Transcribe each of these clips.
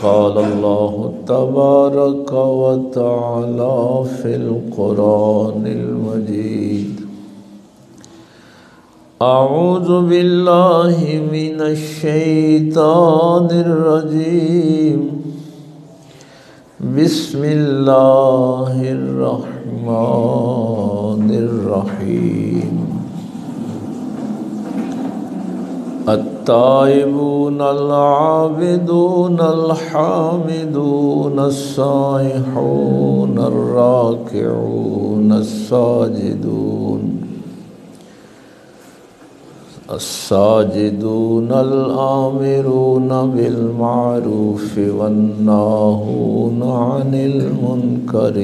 قال الله تبارك وتعالى في القرآن المجيد أعوذ بالله من الشيطان الرجيم بسم الله الرحمن الرحيم التائبون العابدون الحامدون السائحون الراكعون الساجدون الآمرون بالمعروف والناهون عن المنكر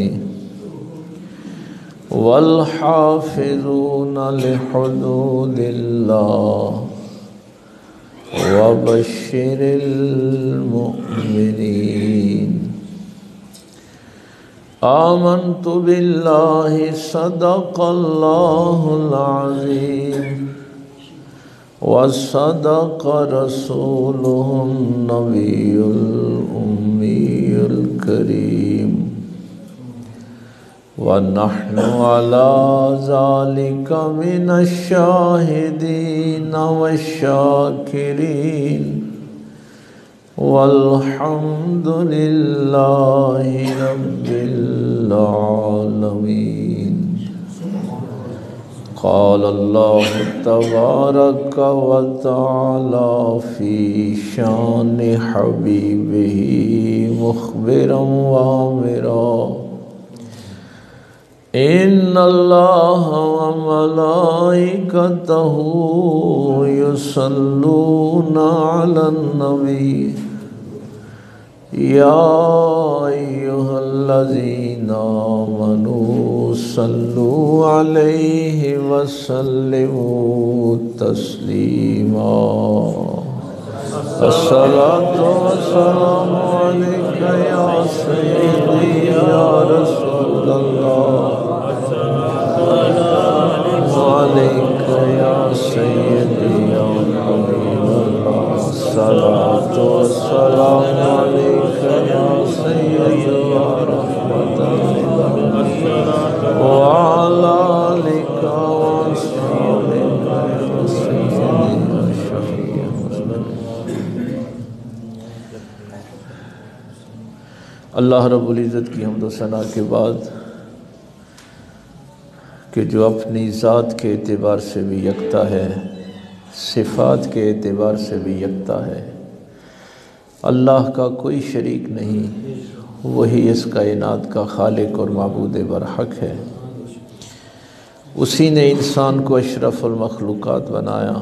والحافظون لحدود الله وبشر المؤمنين آمنت بالله صدق الله العظيم وصدق رسوله النبي الأمي الكريم ونحن على ذلك من الشاهدين والشاكرين والحمد لله رب العالمين قال الله تبارك وتعالى في شان حبيبه مخبرا وآمرا إن الله وملائكته يصلون على النبي يا أيها الذين آمنوا صلوا عليه وسلموا تسليما الصلاة والسلام عليك يا سيدي يا رسول الله وعليك يا سيدي يا حبيب الله الصلاة والسلام عليك يا سيدي يا رحمة الله وعلى آلك وأصحابك يا سيدي يا شفيع اللہ رب العزت کی حمد و ثنا کے بعد کہ جو اپنی ذات کے اعتبار سے بھی یکتا ہے، صفات کے اعتبار سے بھی یکتا ہے، اللہ کا کوئی شریک نہیں، وہی اس کائنات کا خالق اور معبود برحق ہے۔ اسی نے انسان کو اشرف المخلوقات بنایا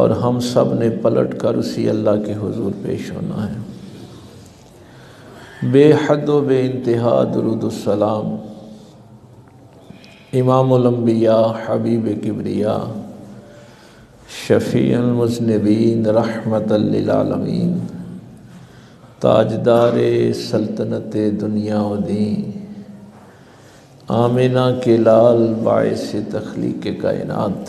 اور ہم سب نے پلٹ کر اسی اللہ کے حضور پیش ہونا ہے۔ بے حد و بے انتہا درود السلام امام الانبیاء حبیب کبریا شفیع المذنبین رحمت للعالمین تاجدار سلطنت دنیا و دین آمنہ کے لال باعث تخلیق کائنات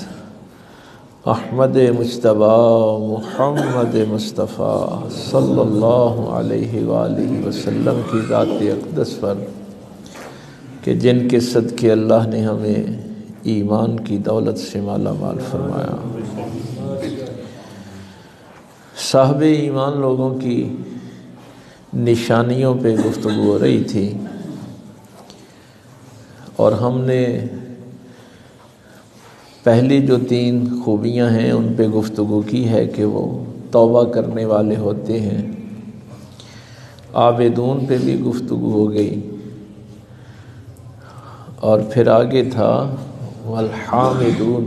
احمد مجتبیٰ محمد مصطفیٰ صلی اللہ علیہ وآلہ وسلم کی ذات اقدس پر کہ جن کے صدقے اللہ نے ہمیں ایمان کی دولت سے مالا مال فرمایا۔ صاحب ایمان لوگوں کی نشانیوں پہ گفتگو ہو رہی تھی اور ہم نے پہلی جو 3 خوبیاں ہیں ان پہ گفتگو کی ہے کہ وہ توبہ کرنے والے ہوتے ہیں۔ عابدون پہ بھی گفتگو ہو گئی اور پھر آگے تھا والحامدون،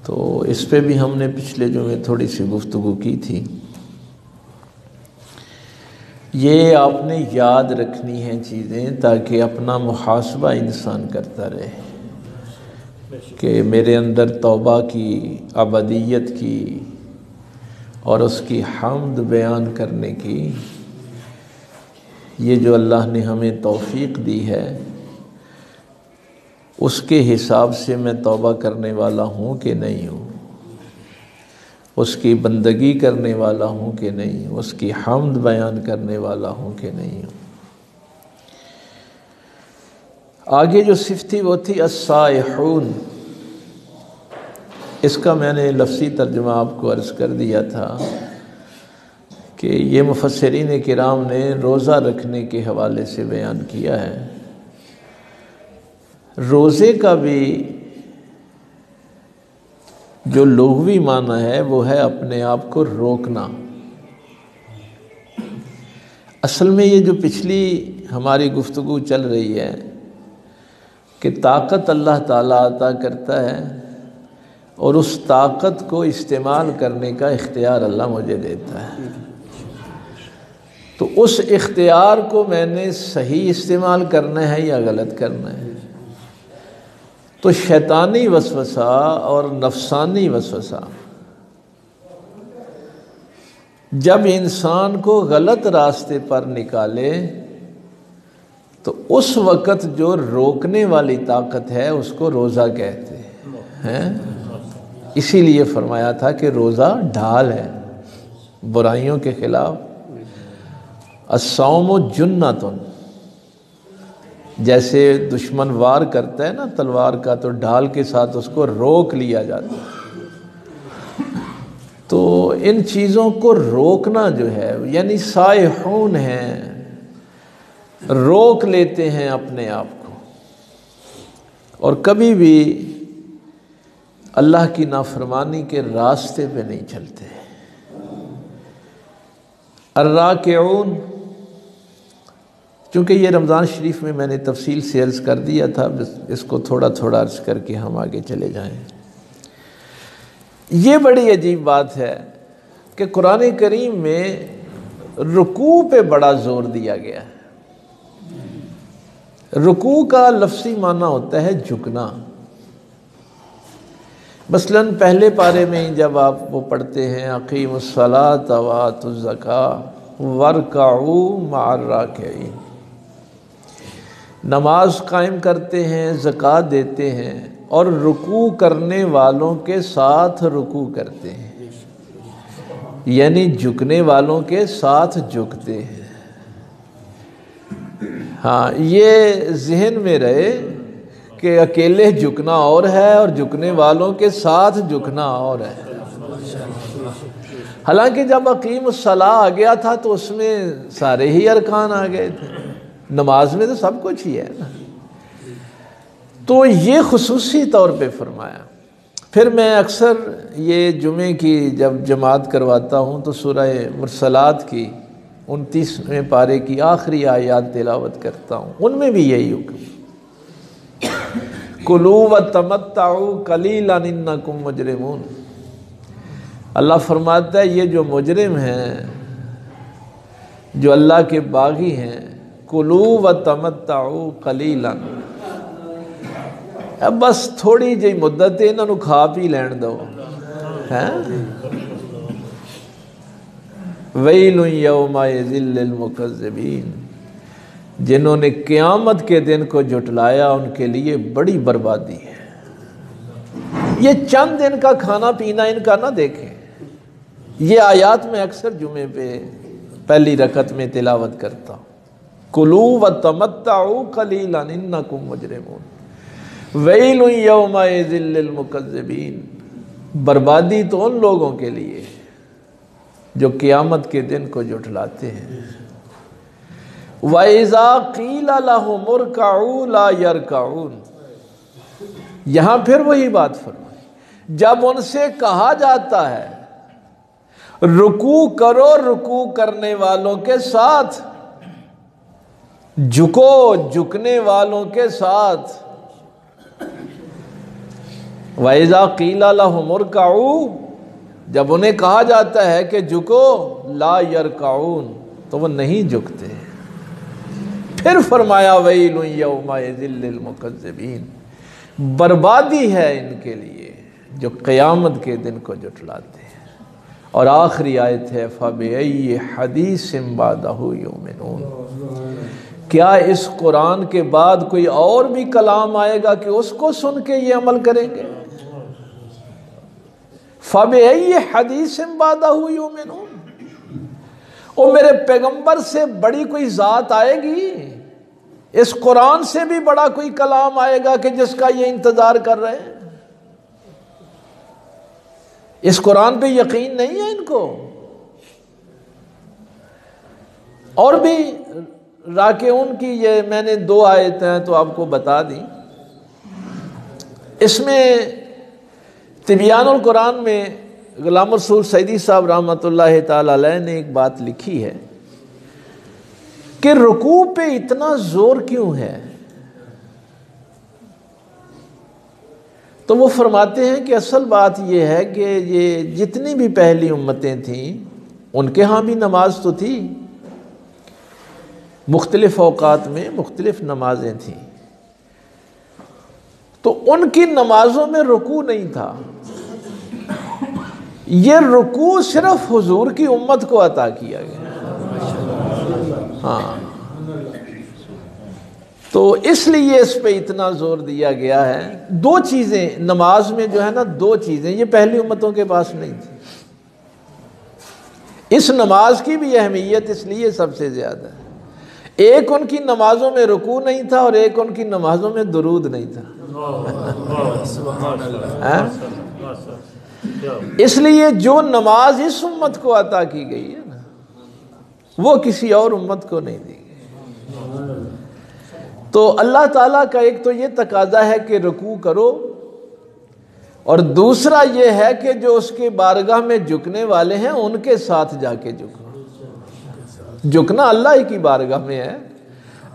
تو اس پہ بھی ہم نے پچھلے جمعے تھوڑی سی گفتگو کی تھی۔ یہ آپ نے یاد رکھنی ہیں چیزیں تاکہ اپنا محاسبہ انسان کرتا رہے کہ میرے اندر توبہ کی، ابدیت کی اور اس کی حمد بیان کرنے کی یہ جو اللہ نے ہمیں توفیق دی ہے اس کے حساب سے میں توبہ کرنے والا ہوں کہ نہیں ہوں۔ اس کی بندگی کرنے والا ہوں کہ نہیں، اس کی حمد بیان کرنے والا ہوں کہ نہیں ہوں۔ آگے جو صفت تھی وہ تھی السائحون۔ اس کا میں نے لفظی ترجمہ آپ کو عرض کر دیا تھا کہ یہ مفسرین کرام نے روزہ رکھنے کے حوالے سے بیان کیا ہے۔ روزے کا بھی جو لغوی معنی ہے وہ ہے اپنے آپ کو روکنا۔ اصل میں یہ جو پچھلی ہماری گفتگو چل رہی ہے کہ طاقت اللہ تعالیٰ عطا کرتا ہے اور اس طاقت کو استعمال کرنے کا اختیار اللہ مجھے دیتا ہے، تو اس اختیار کو میں نے صحیح استعمال کرنا ہے یا غلط کرنا ہے۔ تو شیطانی وسوسہ اور نفسانی وسوسہ جب انسان کو غلط راستے پر نکالے تو اس وقت جو روکنے والی طاقت ہے اس کو روزہ کہتے ہیں۔ اسی لیے فرمایا تھا کہ روزہ ڈھال ہے برائیوں کے خلاف۔ الصوم جنۃ، جیسے دشمن وار کرتا ہے نا تلوار کا تو ڈھال کے ساتھ اس کو روک لیا جاتا ہے، تو ان چیزوں کو روکنا جو ہے یعنی سائحون ہیں، روک لیتے ہیں اپنے آپ کو اور کبھی بھی اللہ کی نافرمانی کے راستے پہ نہیں چلتے۔ الراکعون، چونکہ یہ رمضان شریف میں نے تفصیل سے عرض کر دیا تھا، اس کو تھوڑا تھوڑا عرض کر کے ہم آگے چلے جائیں۔ یہ بڑی عجیب بات ہے کہ قرآن کریم میں رکوع پہ بڑا زور دیا گیا ہے۔ رکوع کا لفظی معنی ہوتا ہے جھکنا۔ مثلاً پہلے پارے میں جب آپ وہ پڑھتے ہیں اقیموا الصلاۃ وآتوا الزکاۃ وارکعوا مع الراکعین، نماز قائم کرتے ہیں، زکوٰۃ دیتے ہیں اور رکوع کرنے والوں کے ساتھ رکوع کرتے ہیں، یعنی جھکنے والوں کے ساتھ جھکتے ہیں۔ ہاں، یہ ذہن میں رہے کہ اکیلے جھکنا اور ہے اور جھکنے والوں کے ساتھ جھکنا اور ہے۔ حالانکہ جب اقیم الصلاۃ آ گیا تھا تو اس میں سارے ہی ارکان آ گئے تھے، نماز میں تو سب کچھ ہی ہے نا، تو یہ خصوصی طور پہ فرمایا۔ پھر میں اکثر یہ جمعے کی جب جماعت کرواتا ہوں تو سورہ مرسلات کی 29ویں پارے کی آخری آیات تلاوت کرتا ہوں، ان میں بھی یہی حکم، کلوا وتمتعوا قلیلا انکم مجرمون۔ اللہ فرماتا ہے یہ جو مجرم ہیں، جو اللہ کے باغی ہیں، کلوا وتمتعوا قلیلا، اب بس تھوڑی جی مدت انہاں نو کھا پی لین دو۔ ویل یومئذ للمکذبین، جنہوں نے قیامت کے دن کو جھٹلایا ان کے لیے بڑی بربادی ہے۔ یہ چند دن کا کھانا پینا ان کا نہ دیکھیں، یہ آیات میں اکثر جمعے پہ پہلی رکعت میں تلاوت کرتا ہوں، کلوا وتمتعوا قلیلا انکم مجرمون، ویل یومئذ للمکذبین، بربادی تو ان لوگوں کے لیے جو قیامت کے دن کو جھٹلاتے ہیں۔ وَإِذَا قِيلَ لَهُمُ ارْكَعُوا لَا يَرْكَعُونَ، یہاں پھر وہی بات فرمائی، جب ان سے کہا جاتا ہے رکوع کرو، رکوع کرنے والوں کے ساتھ جھکو، جھکنے والوں کے ساتھ۔ وَإِذَا قِيلَ لَهُمُ ارْكَعُوا، جب انہیں کہا جاتا ہے کہ جھکو، لا يرکعون، تو وہ نہیں جھکتے۔ پھر فرمایا ویل یومئذ للمکذبین، بربادی ہے ان کے لیے جو قیامت کے دن کو جھٹلاتے ہیں۔ اور آخری آیت ہے فَبِأَيِّ حَدِيثٍ بَعْدَهُ يُؤْمِنُونَ، کیا اس قرآن کے بعد کوئی اور بھی کلام آئے گا کہ اس کو سن کے یہ عمل کریں گے؟ فَبِأَيِّ حَدِيثٍ بَعْدَهُ يُؤْمِنُونَ، او میرے پیغمبر سے بڑی کوئی ذات آئے گی؟ اس قرآن سے بھی بڑا کوئی کلام آئے گا کہ جس کا یہ انتظار کر رہے ہیں؟ اس قرآن پہ یقین نہیں ہے ان کو؟ اور بھی راکعون کی یہ میں نے 2 آیتیں تو آپ کو بتا دی. اس میں تبیان القرآن میں غلام رسول سعیدی صاحب رحمۃ اللہ تعالی علیہ نے ایک بات لکھی ہے کہ رکوع پہ اتنا زور کیوں ہے؟ تو وہ فرماتے ہیں کہ اصل بات یہ ہے کہ یہ جتنی بھی پہلی امتیں تھیں ان کے ہاں بھی نماز تو تھی، مختلف اوقات میں مختلف نمازیں تھیں، تو ان کی نمازوں میں رکوع نہیں تھا. یہ رکوع صرف حضور کی امت کو عطا کیا گیا. ہاں، تو اس لیے اس پہ اتنا زور دیا گیا ہے. 2 چیزیں نماز میں جو ہے نا، 2 چیزیں یہ پہلی امتوں کے پاس نہیں تھی. اس نماز کی بھی اہمیت اس لیے سب سے زیادہ ہے. ایک ان کی نمازوں میں رکوع نہیں تھا اور ایک ان کی نمازوں میں درود نہیں تھا. اس لیے جو نماز اس امت کو عطا کی گئی ہے نا، وہ کسی اور امت کو نہیں دی گئی. تو اللہ تعالیٰ کا ایک تو یہ تقاضا ہے کہ رکوع کرو، اور دوسرا یہ ہے کہ جو اس کے بارگاہ میں جھکنے والے ہیں ان کے ساتھ جا کے جھکو. جھکنا اللہ ہی کی بارگاہ میں ہے،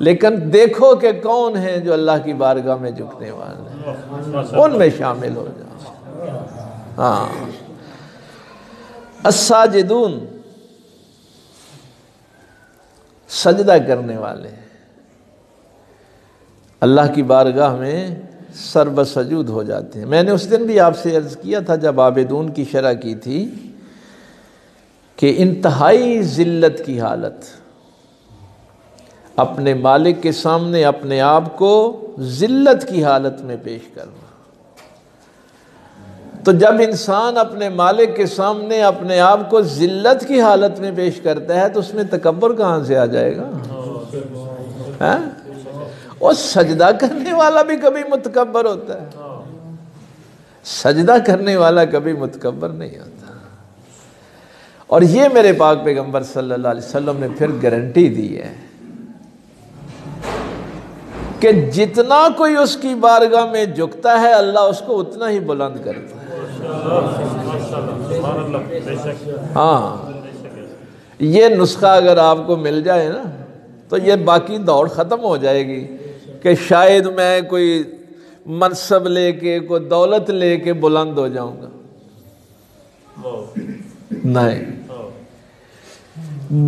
لیکن دیکھو کہ کون ہیں جو اللہ کی بارگاہ میں جھکنے والے ہیں، ان میں شامل ہو جاؤ. ہاں، الساجدون، سجدہ کرنے والے اللہ کی بارگاہ میں سر بسجود ہو جاتے ہیں. میں نے اس دن بھی آپ سے عرض کیا تھا جب عابدون کی شرح کی تھی کہ انتہائی ذلت کی حالت، اپنے مالک کے سامنے اپنے آپ کو ذلت کی حالت میں پیش کرنا. تو جب انسان اپنے مالک کے سامنے اپنے آپ کو ذلت کی حالت میں پیش کرتا ہے تو اس میں تکبر کہاں سے آ جائے گا؟ اور سجدہ کرنے والا بھی کبھی متکبر ہوتا ہے؟ سجدہ کرنے والا کبھی متکبر نہیں ہوتا. اور یہ میرے پاک پیغمبر صلی اللہ علیہ وسلم نے پھر گارنٹی دی ہے کہ جتنا کوئی اس کی بارگاہ میں جھکتا ہے اللہ اس کو اتنا ہی بلند کرتا ہے. ہاں، یہ نسخہ اگر آپ کو مل جائے نا تو یہ باقی دوڑ ختم ہو جائے گی کہ شاید میں کوئی منصب لے کے کوئی دولت لے کے بلند ہو جاؤں گا. نہیں،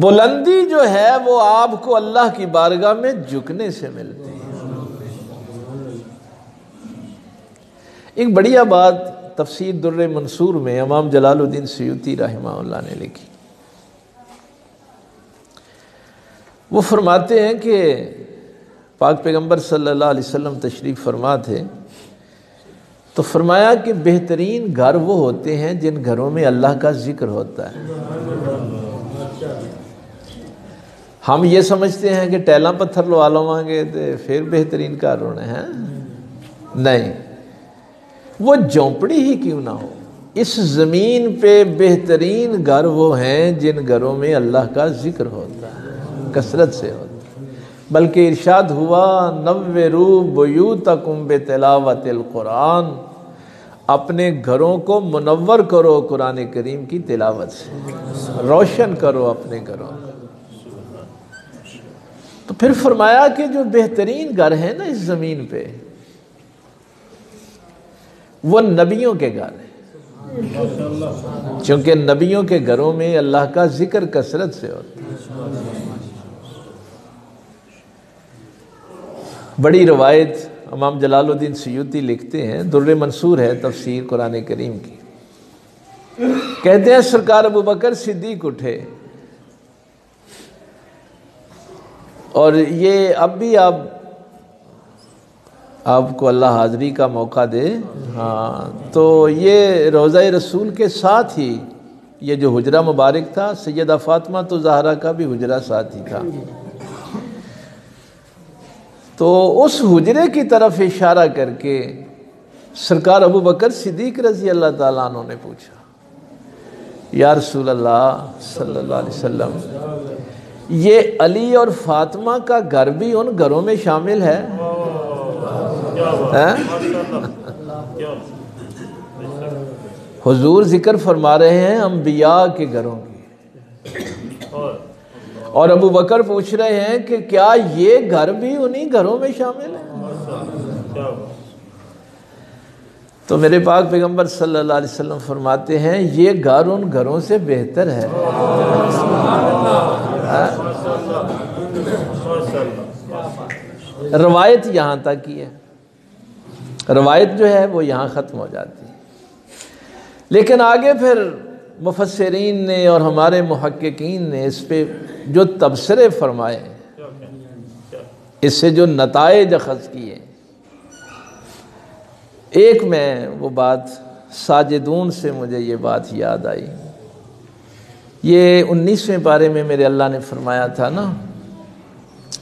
بلندی جو ہے وہ آپ کو اللہ کی بارگاہ میں جھکنے سے ملتی ہے. ایک بڑھیا بات تفسیر در منصور میں امام جلال الدین سیوطی رحمہ اللہ نے لکھی. وہ فرماتے ہیں کہ پاک پیغمبر صلی اللہ علیہ وسلم تشریف فرما تھے تو فرمایا کہ بہترین گھر وہ ہوتے ہیں جن گھروں میں اللہ کا ذکر ہوتا ہے. ہم یہ سمجھتے ہیں کہ ٹیلاں پتھر لوا لواں گے تو پھر بہترین گھر ہونے ہیں. نہیں، وہ جھونپڑی ہی کیوں نہ ہو، اس زمین پہ بہترین گھر وہ ہیں جن گھروں میں اللہ کا ذکر ہوتا ہے، کثرت سے ہوتا ہے. بلکہ ارشاد ہوا نوّروا بیوتکم بتلاوت القرآن، اپنے گھروں کو منور کرو قرآن کریم کی تلاوت سے، روشن کرو اپنے گھروں. تو پھر فرمایا کہ جو بہترین گھر ہیں نا اس زمین پہ وہ نبیوں کے گھر ہیں، چونکہ نبیوں کے گھروں میں اللہ کا ذکر کثرت سے ہوتا ہے. بڑی روایت امام جلال الدین سیوطی لکھتے ہیں، در منصور ہے تفسیر قرآن کریم کی، کہتے ہیں سرکار ابو بکر صدیق اٹھے، اور یہ اب بھی آپ آپ کو اللہ حاضری کا موقع دے. ہاں تو یہ روضہ رسول کے ساتھ ہی یہ جو حجرہ مبارک تھا، سیدہ فاطمہ تو زہرا کا بھی حجرہ ساتھ ہی تھا. تو اس حجرے کی طرف اشارہ کر کے سرکار ابو بکر صدیق رضی اللہ تعالیٰ عنہ نے پوچھا، یا رسول اللہ صلی اللہ علیہ وسلم، یہ علی اور فاطمہ کا گھر بھی ان گھروں میں شامل ہے؟ حضور ذکر فرما رہے ہیں انبیاء کے گھروں کی، اور ابو بکر پوچھ رہے ہیں کہ کیا یہ گھر بھی انہی گھروں میں شامل ہے؟ تو میرے پاک پیغمبر صلی اللہ علیہ وسلم فرماتے ہیں یہ گھر ان گھروں سے بہتر ہے. روایت یہاں تک ہی ہے، روایت جو ہے وہ یہاں ختم ہو جاتی ہے. لیکن آگے پھر مفسرین نے اور ہمارے محققین نے اس پہ جو تبصرے فرمائے، اس سے جو نتائج اخذ کیے، ایک میں وہ بات ساجدون سے مجھے یہ بات یاد آئی. یہ 19ویں پارے میں میرے اللہ نے فرمایا تھا نا،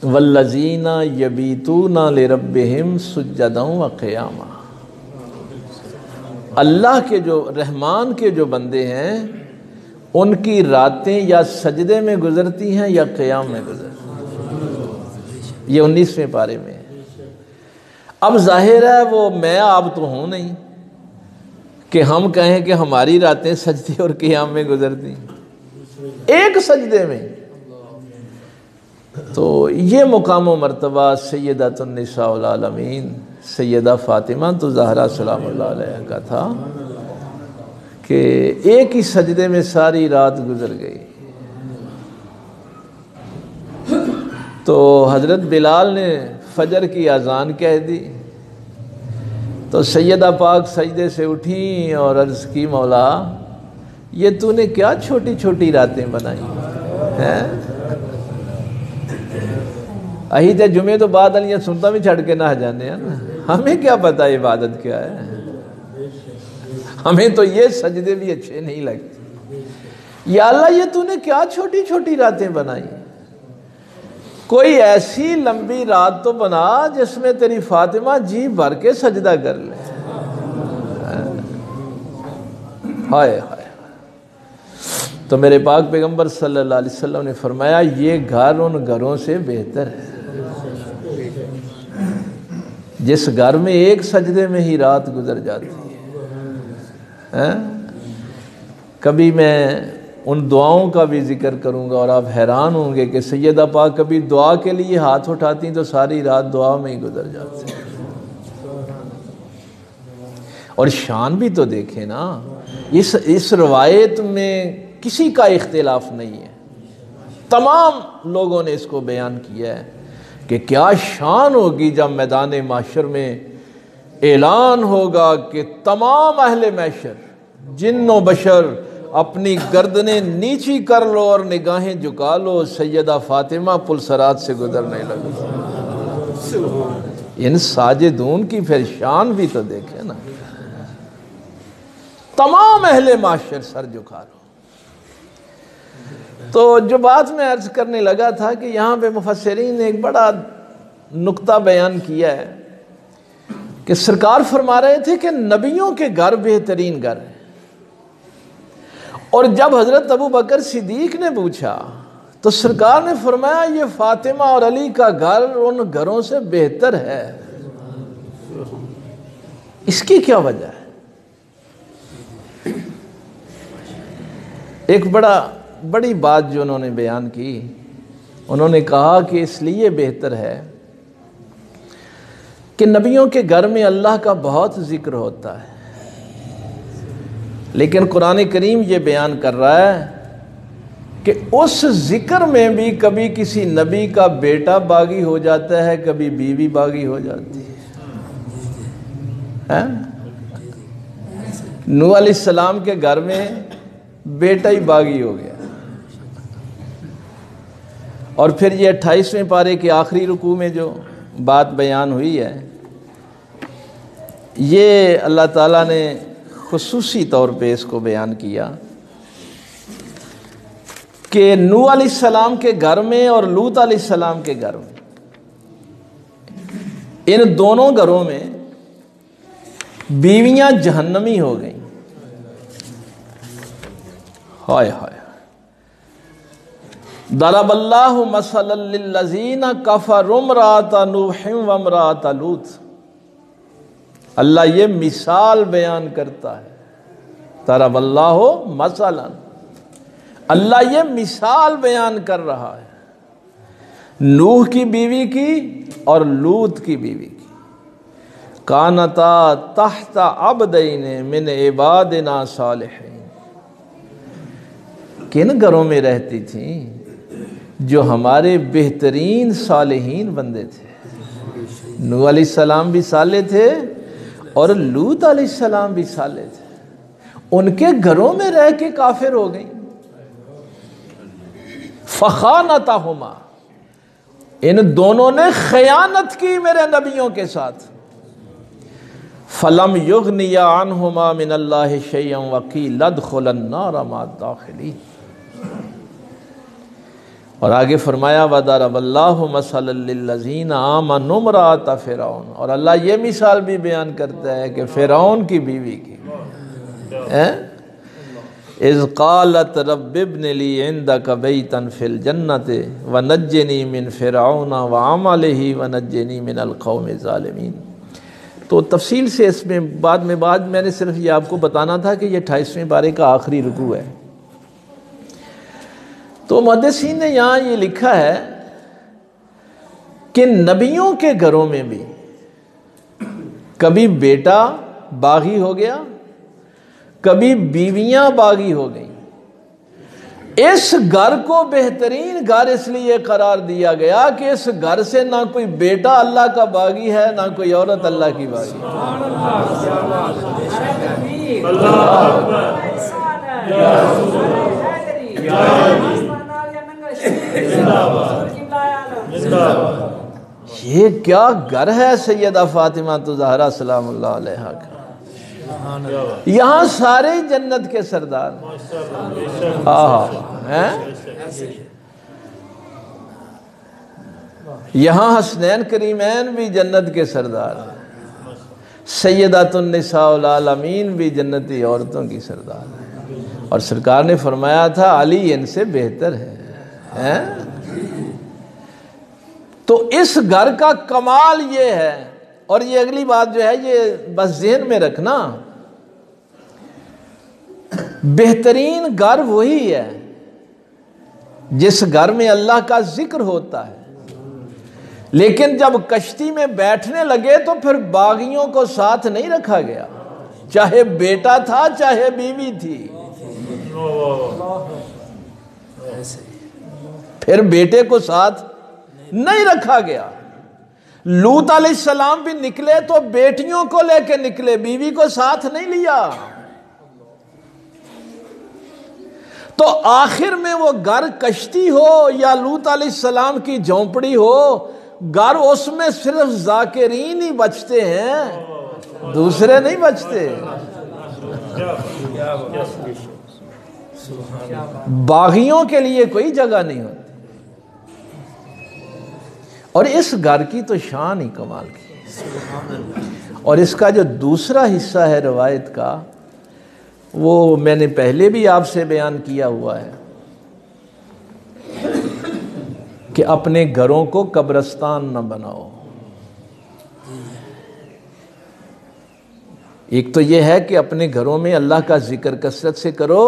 والذین یبیتون لربہم سجدا وقیاما. اللہ کے جو رحمان کے جو بندے ہیں ان کی راتیں یا سجدے میں گزرتی ہیں یا قیام میں گزرتی ہیں. یہ 19ویں پارے میں ہے. اب ظاہر ہے وہ میں آپ تو ہوں نہیں کہ ہم کہیں کہ ہماری راتیں سجدے اور قیام میں گزرتی ہیں، ایک سجدے میں. تو یہ مقام و مرتبہ سیدۃ النساء العالمین سیدہ فاطمہ تو زہرا سلام اللہ علیہ کا تھا کہ ایک ہی سجدے میں ساری رات گزر گئی. تو حضرت بلال نے فجر کی اذان کہہ دی تو سیدہ پاک سجدے سے اٹھیں اور عرض کی، مولا یہ تو نے کیا چھوٹی چھوٹی راتیں بنائی ہیں؟ اہی تے جمعے تو بعد علیہ سنتا بھی چھڑ کے نہ جانے ہیں نا، ہمیں کیا پتا عبادت کیا ہے، ہمیں تو یہ سجدے بھی اچھے نہیں لگتے. یا اللہ یہ تو نے کیا چھوٹی چھوٹی راتیں بنائی، کوئی ایسی لمبی رات تو بنا جس میں تیری فاطمہ جی بھر کے سجدہ کر لے. ہائے ہائے. تو میرے پاک پیغمبر صلی اللہ علیہ وسلم نے فرمایا یہ گھر ان گھروں سے بہتر ہے جس گھر میں ایک سجدے میں ہی رات گزر جاتی ہے. کبھی میں ان دعاؤں کا بھی ذکر کروں گا اور آپ حیران ہوں گے کہ سیدہ پاک کبھی دعا کے لیے ہاتھ اٹھاتی تو ساری رات دعا میں ہی گزر جاتی. اور شان بھی تو دیکھیں نا، اس روایت میں کسی کا اختلاف نہیں ہے، تمام لوگوں نے اس کو بیان کیا ہے کہ کیا شان ہوگی جب میدان محشر میں اعلان ہوگا کہ تمام اہل محشر جن و بشر اپنی گردنیں نیچی کر لو اور نگاہیں جھکا لو، سیدہ فاطمہ پلسرات سے گزرنے لگی. ان ساجدون کی پھر شان بھی تو دیکھیں نا، تمام اہل معاشر سر جھکا لو. تو جو بات میں عرض کرنے لگا تھا کہ یہاں پہ مفسرین نے ایک بڑا نقطہ بیان کیا ہے کہ سرکار فرما رہے تھے کہ نبیوں کے گھر بہترین گھر ہے. اور جب حضرت ابو بکر صدیق نے پوچھا تو سرکار نے فرمایا یہ فاطمہ اور علی کا گھر ان گھروں سے بہتر ہے. اس کی کیا وجہ ہے؟ ایک بڑی بات جو انہوں نے بیان کی، انہوں نے کہا کہ اس لیے بہتر ہے کہ نبیوں کے گھر میں اللہ کا بہت ذکر ہوتا ہے، لیکن قرآن کریم یہ بیان کر رہا ہے کہ اس ذکر میں بھی کبھی کسی نبی کا بیٹا باغی ہو جاتا ہے، کبھی بیوی باغی ہو جاتی ہے. نوح علیہ السلام کے گھر میں بیٹا ہی باغی ہو گیا. اور پھر یہ 28ویں پارے کے آخری رکوع میں جو بات بیان ہوئی ہے یہ اللہ تعالیٰ نے خصوصی طور پہ اس کو بیان کیا کہ نوح علیہ السلام کے گھر میں اور لوط علیہ السلام کے گھر میں، ان دونوں گھروں میں بیویاں جہنمی ہو گئیں۔ ہائے ہائے، ضرب اللہ مثلا للذین کفروا امرأۃ نوح وامرأۃ لوط۔ اللہ یہ مثال بیان کرتا ہے، ضرب اللہ مثلا، اللہ یہ مثال بیان کر رہا ہے نوح کی بیوی کی اور لوط کی بیوی کی۔ کانتا تحت عبدین من عبادنا صالحین، کن گھروں میں رہتی تھیں؟ جو ہمارے بہترین صالحین بندے تھے۔ نوح علیہ السلام بھی صالح تھے اور لوط علیہ السلام بھی صالح تھے، ان کے گھروں میں رہ کے کافر ہو گئیں۔ فخانتہما، ان دونوں نے خیانت کی میرے نبیوں کے ساتھ۔ فلم یغنیا عنہما من اللہ شیئا وقیل ادخلا النار مع الداخلین۔ اور آگے فرمایا وَضَرَبَ اللَّهُ مَثَلًا لِلَّذِينَ آمَنُوا امْرَأَتَ فِرْعَوْنَ، اور اللہ یہ مثال بھی بیان کرتا ہے کہ فرعون کی بیوی کی، اِذْ قَالَتْ رَبِّ ابْنِ لِي عِندَكَ بَيْتًا فِي الْجَنَّةِ وَنَجِّنِي مِنْ فِرْعَوْنَ وَعَمَلِهِ وَنَجِّنِي مِنَ الْقَوْمِ الظَّالِمِينَ۔ تو تفصیل سے اس میں بعد میں نے صرف یہ آپ کو بتانا تھا کہ یہ 28ویں پارے کا آخری رکوع ہے۔ تو محدثین نے یہاں یہ لکھا ہے کہ نبیوں کے گھروں میں بھی کبھی بیٹا باغی ہو گیا، کبھی بیویاں باغی ہو گئیں۔ اس گھر کو بہترین گھر اس لیے قرار دیا گیا کہ اس گھر سے نہ کوئی بیٹا اللہ کا باغی ہے، نہ کوئی عورت اللہ کی باغی یہ کیا گھر ہے سیدہ فاطمہ الزہرا سلام اللہ علیہا کا۔ یہاں سارے جنت کے سردار یہاں حسنین کریمین بھی جنت کے سردار، سیدات النساء العالمین بھی جنتی عورتوں کی سردار ہے، اور سرکار نے فرمایا تھا علی ان سے بہتر ہے۔ تو اس گھر کا کمال یہ ہے، اور یہ اگلی بات جو ہے یہ بس ذہن میں رکھنا، بہترین گھر وہی ہے جس گھر میں اللہ کا ذکر ہوتا ہے۔ لیکن جب کشتی میں بیٹھنے لگے تو پھر باغیوں کو ساتھ نہیں رکھا گیا، چاہے بیٹا تھا چاہے بیوی تھی، پھر بیٹے کو ساتھ نہیں رکھا گیا۔ لوط علیہ السلام بھی نکلے تو بیٹیوں کو لے کے نکلے، بیوی کو ساتھ نہیں لیا۔ تو آخر میں وہ گھر کشتی ہو یا لوط علیہ السلام کی جھونپڑی ہو، گھر اس میں صرف ذاکرین ہی بچتے ہیں، دوسرے نہیں بچتے۔ باغیوں کے لیے کوئی جگہ نہیں ہوتی۔ اور اس گھر کی تو شان ہی کمال کی، اور اس کا جو دوسرا حصہ ہے روایت کا، وہ میں نے پہلے بھی آپ سے بیان کیا ہوا ہے کہ اپنے گھروں کو قبرستان نہ بناؤ۔ ایک تو یہ ہے کہ اپنے گھروں میں اللہ کا ذکر کثرت سے کرو،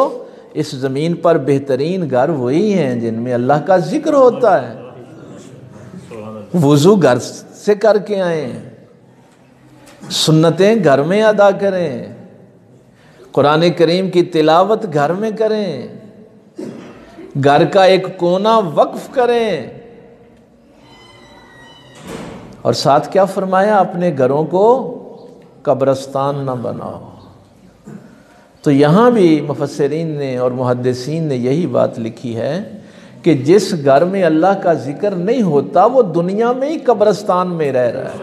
اس زمین پر بہترین گھر وہی ہیں جن میں اللہ کا ذکر ہوتا ہے۔ وضو گھر سے کر کے آئیں، سنتیں گھر میں ادا کریں، قرآن کریم کی تلاوت گھر میں کریں، گھر کا ایک کونا وقف کریں، اور ساتھ کیا فرمایا؟ اپنے گھروں کو قبرستان نہ بناؤ۔ تو یہاں بھی مفسرین نے اور محدثین نے یہی بات لکھی ہے کہ جس گھر میں اللہ کا ذکر نہیں ہوتا وہ دنیا میں ہی قبرستان میں رہ رہا ہے۔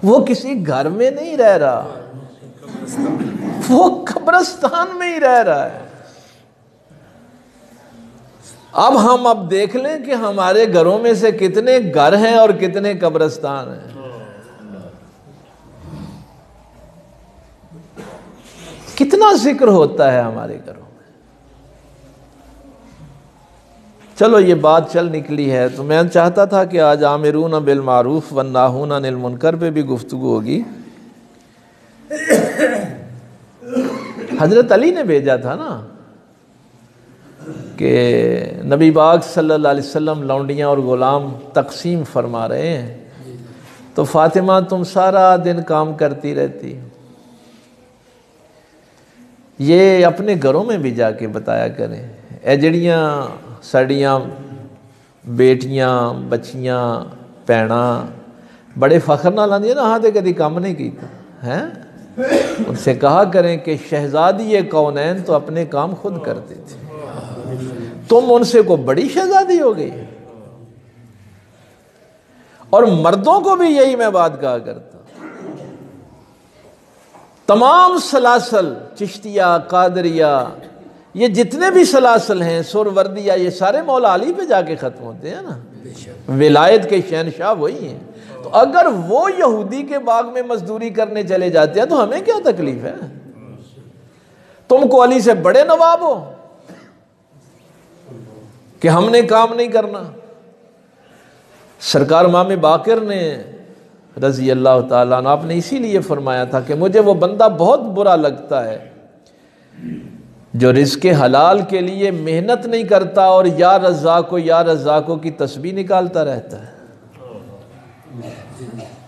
وہ کسی گھر میں نہیں رہ رہا، وہ قبرستان میں ہی رہ رہا ہے۔ اب دیکھ لیں کہ ہمارے گھروں میں سے کتنے گھر ہیں اور کتنے قبرستان ہیں۔ کتنا ذکر ہوتا ہے ہمارے گھروں میں۔ چلو یہ بات چل نکلی ہے تو میں چاہتا تھا کہ آج آمرون بالمعروف والناہون عن المنکر پہ بھی گفتگو ہوگی۔ حضرت علی نے بھیجا تھا نا کہ نبی پاک صلی اللہ علیہ وسلم لونڈیاں اور غلام تقسیم فرما رہے ہیں، تو فاطمہ تم سارا دن کام کرتی رہتی، یہ اپنے گھروں میں بھی جا کے بتایا کریں۔ اے جڑیاں ساڑیاں بیٹیاں بچیاں پینا بڑے فخر نہ لاندیاں نا، ہاں تے کدی کام نہیں کیتا ہیں، ان سے کہا کریں کہ شہزادی کونین تو اپنے کام خود کرتے تھے، تم ان سے کو بڑی شہزادی ہو گئی۔ اور مردوں کو بھی یہی میں بات کہا کرتا، تمام سلاسل چشتیہ قادریہ یہ جتنے بھی سلاسل ہیں سروردیہ، یہ سارے مولا علی پہ جا کے ختم ہوتے ہیں نا، ولایت کے شہنشاہ وہی ہیں۔ تو اگر وہ یہودی کے باغ میں مزدوری کرنے چلے جاتے ہیں تو ہمیں کیا تکلیف ہے؟ تم کو علی سے بڑے نواب ہو کہ ہم نے کام نہیں کرنا۔ سرکار امام باقر نے رضی اللہ تعالیٰ عنہ، آپ نے اسی لیے فرمایا تھا کہ مجھے وہ بندہ بہت برا لگتا ہے جو رزق حلال کے لیے محنت نہیں کرتا اور یا رزاقو یا رزاقو کی تسبیح نکالتا رہتا ہے۔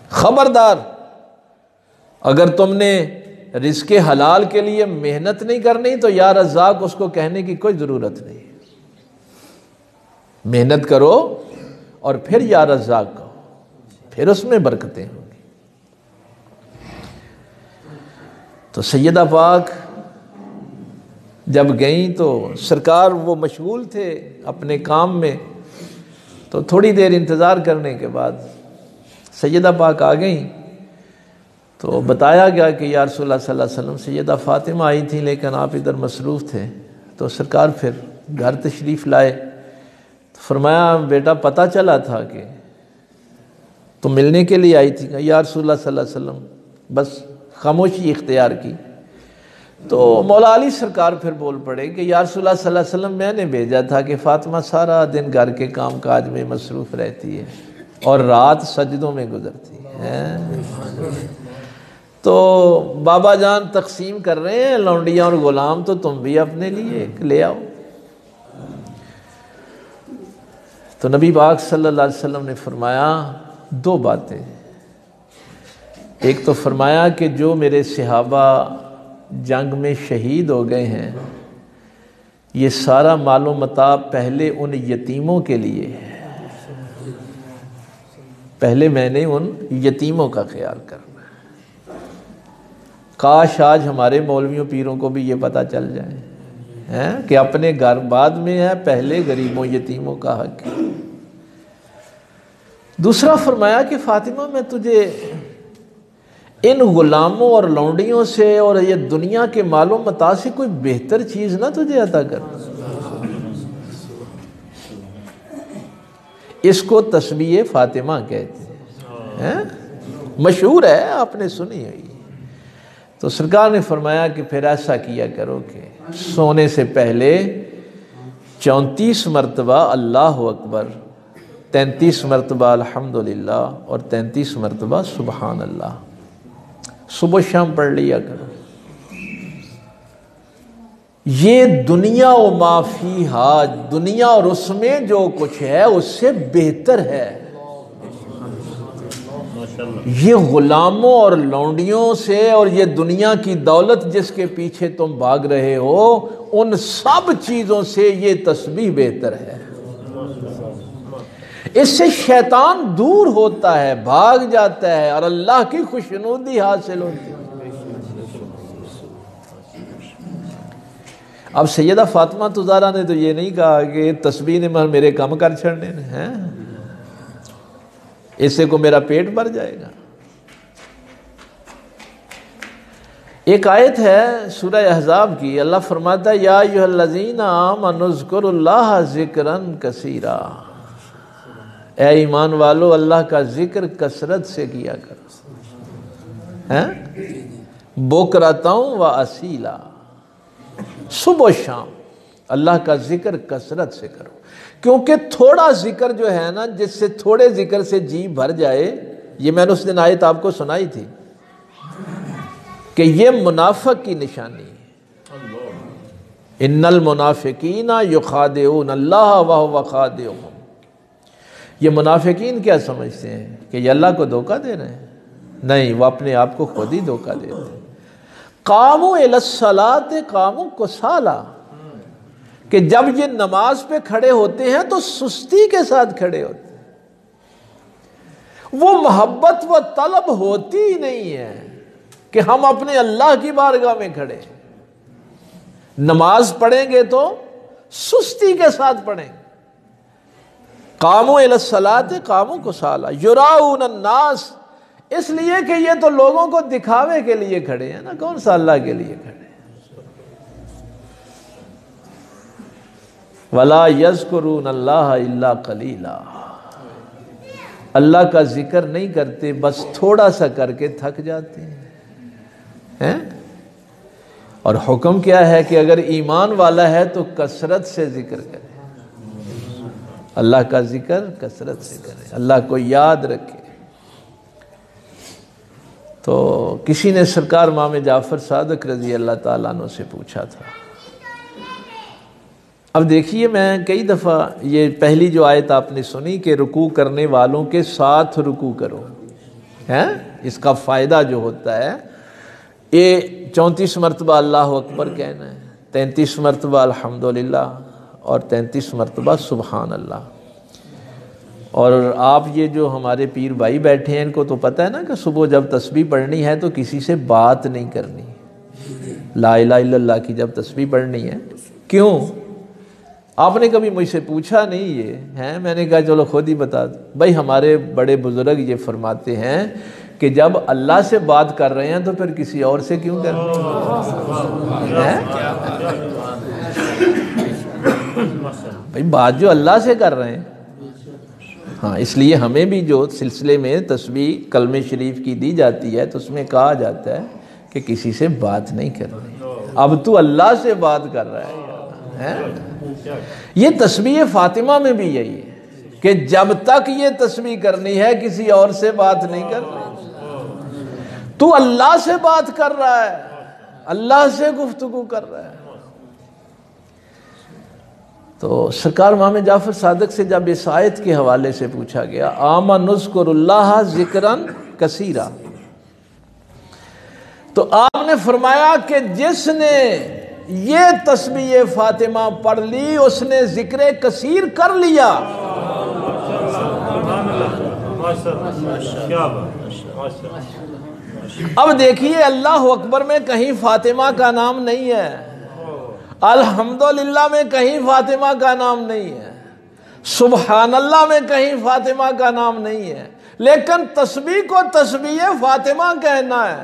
خبردار، اگر تم نے رزق حلال کے لیے محنت نہیں کرنی تو یا رزاق اس کو کہنے کی کوئی ضرورت نہیں۔ محنت کرو اور پھر یا رزاق کہو، پھر اس میں برکتیں ہوں گی۔ تو سیدہ پاک جب گئیں تو سرکار وہ مشغول تھے اپنے کام میں، تو تھوڑی دیر انتظار کرنے کے بعد سیدہ پاک آ گئیں تو بتایا گیا کہ یا رسول اللہ صلی اللہ علیہ وسلم سیدہ فاطمہ آئی تھیں لیکن آپ ادھر مصروف تھے۔ تو سرکار پھر گھر تشریف لائے، تو فرمایا بیٹا پتہ چلا تھا کہ تم ملنے کے لیے آئی تھی؟ یا رسول اللہ صلی اللہ علیہ وسلم بس خاموشی اختیار کی۔ تو مولا علی سرکار پھر بول پڑے کہ یا رسول اللہ صلی اللہ علیہ وسلم میں نے بھیجا تھا کہ فاطمہ سارا دن گھر کے کام کاج میں مصروف رہتی ہے اور رات سجدوں میں گزرتی ہے، تو بابا جان تقسیم کر رہے ہیں لونڈیاں اور غلام، تو تم بھی اپنے لیے ایک لے آؤ۔ تو نبی پاک صلی اللہ علیہ وسلم نے فرمایا دو باتیں، ایک تو فرمایا کہ جو میرے صحابہ جنگ میں شہید ہو گئے ہیں یہ سارا مال و متاع پہلے ان یتیموں کے لیے ہے، پہلے میں نے ان یتیموں کا خیال کرنا ہے۔ کاش آج ہمارے مولویوں پیروں کو بھی یہ پتہ چل جائے کہ اپنے گھر بعد میں ہے، پہلے غریبوں یتیموں کا حق ہے۔ دوسرا فرمایا کہ فاطمہ میں تجھے ان غلاموں اور لونڈیوں سے اور یہ دنیا کے مال و متاع سے کوئی بہتر چیز نہ تجھے عطا کرنا۔ اس کو تسبیح فاطمہ کہتے ہیں، مشہور ہے، آپ نے سنی ہوئی۔ تو سرکار نے فرمایا کہ پھر ایسا کیا کرو کہ سونے سے پہلے 34 مرتبہ اللہ اکبر، 33 مرتبہ الحمدللہ اور 33 مرتبہ سبحان اللہ صبح شام پڑھ لیا کرو۔ یہ دنیا و ما فیہا، دنیا اور اس میں جو کچھ ہے اس سے بہتر ہے۔ یہ غلاموں اور لونڈیوں سے اور یہ دنیا کی دولت جس کے پیچھے تم بھاگ رہے ہو ان سب چیزوں سے یہ تسبیح بہتر ہے۔ اس سے شیطان دور ہوتا ہے، بھاگ جاتا ہے اور اللہ کی خوشنودی حاصل ہوتی ہے۔ اب سیدہ فاطمہ زہرا نے تو یہ نہیں کہا کہ تسبیح نے میرے کم کر چھڑنے ہیں، اس سے کو میرا پیٹ بھر جائے گا۔ ایک آیت ہے سورہ احزاب کی، اللہ فرماتا ہے یا ایھا الذین آمنوا اذکروا اللہ ذکرا کثیرا، اے ایمان والو اللہ کا ذکر کثرت سے کیا کرو، بکرۃ و اصیلا، صبح و شام اللہ کا ذکر کثرت سے کرو، کیونکہ تھوڑا ذکر جو ہے نا، جس سے تھوڑے ذکر سے جی بھر جائے، یہ میں نے اس دن آیت آپ کو سنائی تھی کہ یہ منافق کی نشانی ہے، ان المنافقین یخادعون اللہ وہو خادعهم۔ یہ منافقین کیا سمجھتے ہیں کہ یہ اللہ کو دھوکہ دے رہے ہیں؟ نہیں، وہ اپنے آپ کو خود ہی دھوکہ دیتے ہیں۔ قاموا الی الصلاۃ قاموا کسالی، کہ جب یہ نماز پہ کھڑے ہوتے ہیں تو سستی کے ساتھ کھڑے ہوتے ہیں، وہ محبت و طلب ہوتی ہی نہیں ہے کہ ہم اپنے اللہ کی بارگاہ میں کھڑے ہیں۔ نماز پڑھیں گے تو سستی کے ساتھ پڑھیں گے۔ قاموا الی الصلاۃ قاموا کسالی یراؤن الناس، اس لیے کہ یہ تو لوگوں کو دکھاوے کے لیے کھڑے ہیں نا، کون سا اللہ کے لیے کھڑے ہیں۔ وَلَا يَذْكُرُونَ اللَّهَ إِلَّا قَلِيلًا، اللہ کا ذکر نہیں کرتے، بس تھوڑا سا کر کے تھک جاتے ہیں۔ اور حکم کیا ہے کہ اگر ایمان والا ہے تو کثرت سے ذکر کرے، اللہ کا ذکر کثرت سے کرے، اللہ کو یاد رکھے۔ تو کسی نے سرکار امام جعفر صادق رضی اللہ تعالیٰ عنہ سے پوچھا تھا۔ اب دیکھیے، میں کئی دفعہ یہ پہلی جو آیت آپ نے سنی کہ رکوع کرنے والوں کے ساتھ رکوع کرو، اس کا فائدہ جو ہوتا ہے، یہ 34 مرتبہ اللہ اکبر کہنا ہے، 33 مرتبہ الحمدللہ اور 33 مرتبہ سبحان اللہ۔ اور آپ یہ جو ہمارے پیر بھائی بیٹھے ہیں، ان کو تو پتہ ہے نا کہ صبح جب تسبیح پڑھنی ہے تو کسی سے بات نہیں کرنی، لا الہ الا اللہ کی جب تسبیح پڑھنی ہے۔ کیوں؟ آپ نے کبھی مجھ سے پوچھا نہیں یہ ہے، میں نے کہا چلو خود ہی بتا دو۔ بھائی ہمارے بڑے بزرگ یہ فرماتے ہیں کہ جب اللہ سے بات کر رہے ہیں تو پھر کسی اور سے کیوں کر رہے ہیں؟ بھائی بات جو اللہ سے کر رہے ہیں، ہاں، اس لیے ہمیں بھی جو سلسلے میں تسبیح کلمہ شریف کی دی جاتی ہے تو اس میں کہا جاتا ہے کہ کسی سے بات نہیں کرنی، اب تو اللہ سے بات کر رہا ہے۔ یہ تسبیح فاطمہ میں بھی یہی ہے کہ جب تک یہ تسبیح کرنی ہے کسی اور سے بات نہیں کرنی، تو اللہ سے بات کر رہا ہے، اللہ سے گفتگو کر رہا ہے۔ تو سرکار امام جعفر صادق سے جب اس آیت کے حوالے سے پوچھا گیا، آمنوا اذکروا اللہ ذکرا کثیرا، تو آپ نے فرمایا کہ جس نے یہ تسبیح فاطمہ پڑھ لی اس نے ذکر کثیر کر لیا۔ اب دیکھیے، اللہ اکبر میں کہیں فاطمہ کا نام نہیں ہے، الحمدللہ میں کہیں فاطمہ کا نام نہیں ہے، سبحان اللہ میں کہیں فاطمہ کا نام نہیں ہے، لیکن تسبیح کو تسبیح فاطمہ کہنا ہے،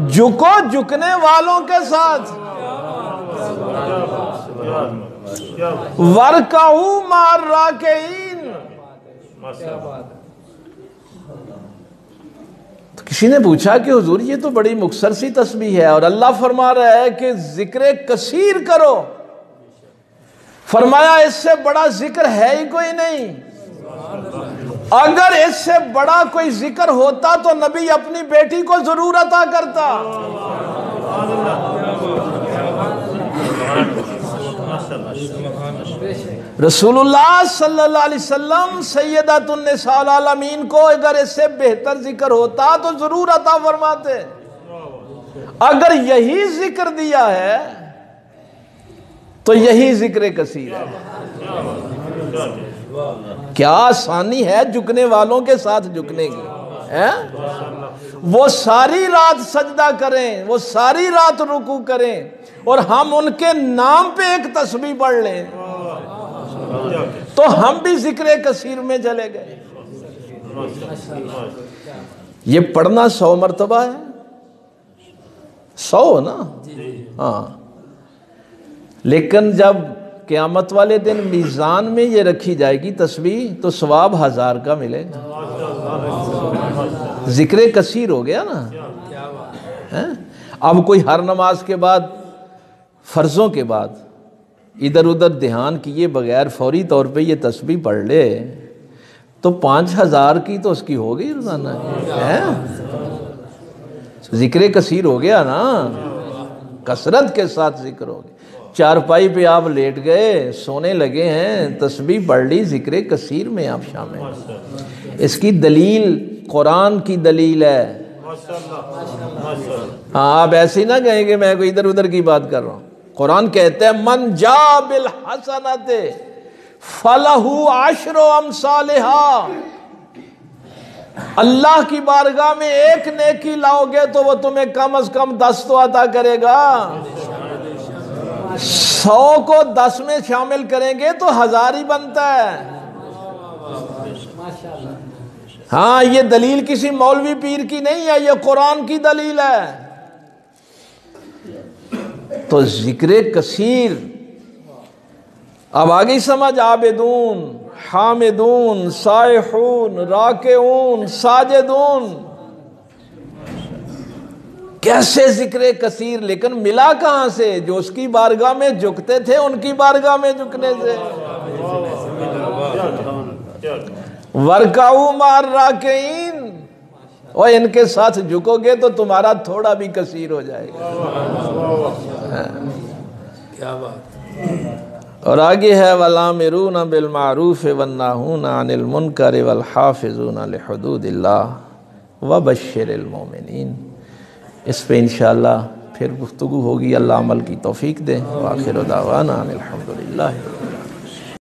جھکو جھکنے والوں کے ساتھ، وَارْكَعُوا مَعَ الرَّاكِعِينَ۔ تو کسی نے پوچھا کہ حضور یہ تو بڑی مختصر سی تسبیح ہے اور اللہ فرما رہا ہے کہ ذکر کثیر کرو، فرمایا اس سے بڑا ذکر ہے ہی کوئی نہیں، اگر اس سے بڑا کوئی ذکر ہوتا تو نبی اپنی بیٹی کو ضرور عطا کرتا۔ رسول اللہ صلی اللہ علیہ وسلم سیدۃ النساء العالمین کو اگر اس سے بہتر ذکر ہوتا تو ضرور عطا فرماتے۔ اگر یہی ذکر دیا ہے تو یہی ذکر کثیر ہے۔ کیا آسانی ہے جھکنے والوں کے ساتھ جھکنے کی، وہ ساری رات سجدہ کریں، وہ ساری رات رکوع کریں اور ہم ان کے نام پہ ایک تسبیح پڑھ لیں تو ہم بھی ذکر کثیر میں چلے گئے۔ یہ پڑھنا 100 مرتبہ ہے، 100 نا، ہاں، لیکن جب قیامت والے دن میزان میں یہ رکھی جائے گی تسبیح تو ثواب 1000 کا ملے گا۔ ذکر کثیر ہو گیا نا۔ اب کوئی ہر نماز کے بعد، فرضوں کے بعد ادھر ادھر دھیان کیے بغیر فوری طور پہ یہ تسبیح پڑھ لے تو 5000 کی تو اس کی ہو گئی روزانہ ہے۔ ذکر کثیر ہو گیا نا، کثرت کے ساتھ ذکر ہو گیا۔ چارپائی پہ آپ لیٹ گئے، سونے لگے ہیں، تسبیح پڑھ لی، ذکر کثیر میں آپ شامل ہیں۔ اس کی دلیل قرآن کی دلیل ہے۔ ہاں، آپ ایسے ہی نہ کہیں کہ میں کوئی ادھر ادھر کی بات کر رہا ہوں۔ قرآن کہتا ہے من جاء بالحسنۃ فلہ عشر امثالھا، اللہ کی بارگاہ میں ایک نیکی لاؤ گے تو وہ تمہیں کم از کم 10 تو عطا کرے گا، 100 کو 10 میں شامل کریں گے تو 1000 ہی بنتا ہے۔ ہاں، یہ دلیل کسی مولوی پیر کی نہیں ہے، یہ قرآن کی دلیل ہے۔ تو ذکر کثیر اب آگئی سمجھ، عابدون، حامدون، سائحون، راکعون، ساجدون، کیسے ذکر کثیر، لیکن ملا کہاں سے؟ جو اس کی بارگاہ میں جھکتے تھے ان کی بارگاہ میں جھکنے سے۔ وَارْكَعُوا مَعَ الرَّاكِعِينَ، اور ان کے ساتھ جھکو گے تو تمہارا تھوڑا بھی کثیر ہو جائے گا۔ کیا بات۔ اور آگے ہے وَالْآمِرُونَ بِالْمَعْرُوفِ وَالنَّاهُونَ عَنِ الْمُنْكَرِ وَالْحَافِظُونَ لِحُدُودِ اللَّهِ وَبَشِّرِ الْمُؤْمِنِينَ۔ اس پہ انشاءاللہ پھر گفتگو ہوگی، اللہ عمل کی توفیق دے۔ وآخر دعوانا الحمدللہ۔